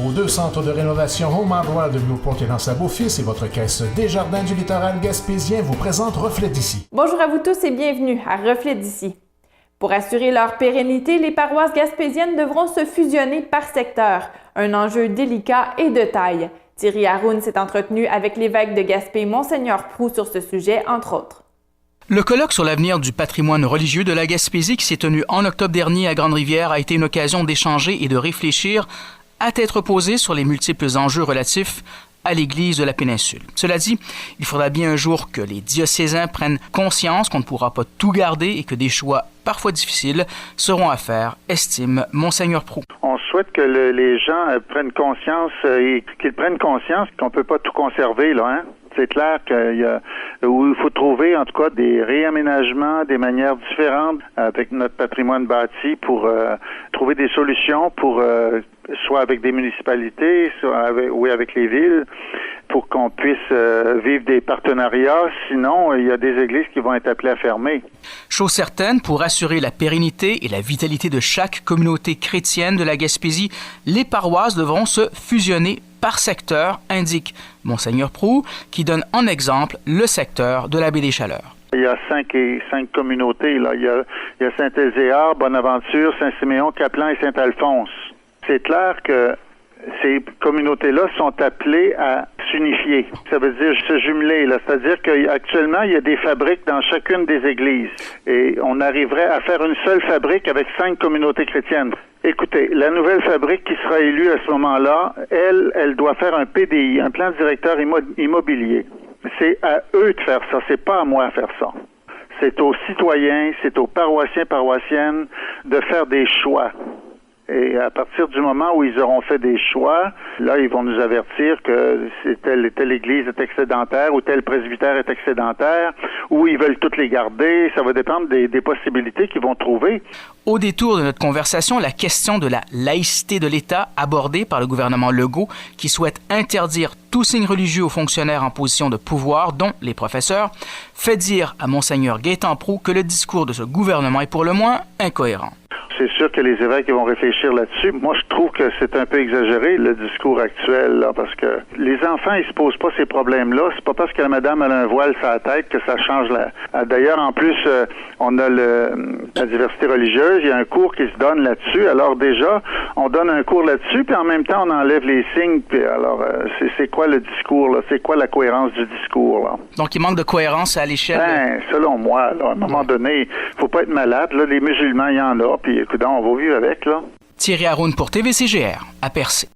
Vos 2 centres de rénovation Home Hardware de Newport et L'Anse-à-Beaufils et votre caisse Desjardins du littoral gaspésien vous présentent Reflet d'ici. Bonjour à vous tous et bienvenue à Reflet d'ici. Pour assurer leur pérennité, les paroisses gaspésiennes devront se fusionner par secteur, un enjeu délicat et de taille. Thierry Haroun s'est entretenu avec l'évêque de Gaspé, Monseigneur Proulx, sur ce sujet, entre autres. Le colloque sur l'avenir du patrimoine religieux de la Gaspésie qui s'est tenu en octobre dernier à Grande-Rivière a été une occasion d'échanger et de réfléchir à tête reposée sur les multiples enjeux relatifs à l'Église de la péninsule. Cela dit, il faudra bien un jour que les diocésains prennent conscience qu'on ne pourra pas tout garder et que des choix parfois difficiles seront à faire, estime Monseigneur Proulx. On souhaite que les gens prennent conscience et qu'ils prennent conscience qu'on ne peut pas tout conserver, là, hein? C'est clair qu'il faut trouver, en tout cas, des réaménagements, des manières différentes avec notre patrimoine bâti pour trouver des solutions pour soit avec des municipalités, soit avec les villes, pour qu'on puisse vivre des partenariats. Sinon, il y a des églises qui vont être appelées à fermer. Chose certaine, pour assurer la pérennité et la vitalité de chaque communauté chrétienne de la Gaspésie, les paroisses devront se fusionner par secteur, indique Monseigneur Proulx, qui donne en exemple le secteur de la baie des Chaleurs. Il y a cinq communautés, là. Il y a Saint-Ézéard, Bonaventure, Saint-Siméon, Caplan et Saint-Alphonse. C'est clair que ces communautés-là sont appelées à s'unifier. Ça veut dire se jumeler, là. C'est-à-dire qu'actuellement, il y a des fabriques dans chacune des églises. Et on arriverait à faire une seule fabrique avec 5 communautés chrétiennes. Écoutez, la nouvelle fabrique qui sera élue à ce moment-là, elle doit faire un PDI, un plan directeur immobilier. C'est à eux de faire ça, c'est pas à moi de faire ça. C'est aux citoyens, c'est aux paroissiens, paroissiennes de faire des choix. Et à partir du moment où ils auront fait des choix, là, ils vont nous avertir que telle église est excédentaire ou tel presbytère est excédentaire, ou ils veulent toutes les garder. Ça va dépendre des possibilités qu'ils vont trouver. Au détour de notre conversation, la question de la laïcité de l'État abordée par le gouvernement Legault, qui souhaite interdire tout signe religieux aux fonctionnaires en position de pouvoir, dont les professeurs, fait dire à Monseigneur Gaétan Proulx que le discours de ce gouvernement est pour le moins incohérent. C'est sûr que les évêques vont réfléchir là-dessus. Moi, je trouve que c'est un peu exagéré, le discours actuel, là, parce que les enfants, ils se posent pas ces problèmes-là. C'est pas parce que la madame a un voile sur la tête que ça change D'ailleurs, en plus, on a la diversité religieuse. Il y a un cours qui se donne là-dessus. Alors déjà, on donne un cours là-dessus, puis en même temps, on enlève les signes. Puis alors, c'est quoi le discours, là? C'est quoi la cohérence du discours, là? Donc, il manque de cohérence à l'échelle? Selon moi, là, à un moment donné, faut pas être malade. Là, les musulmans, il y en a, puis écoute, on va vivre avec, là. Thierry Haroun pour TVCGR, à Percé.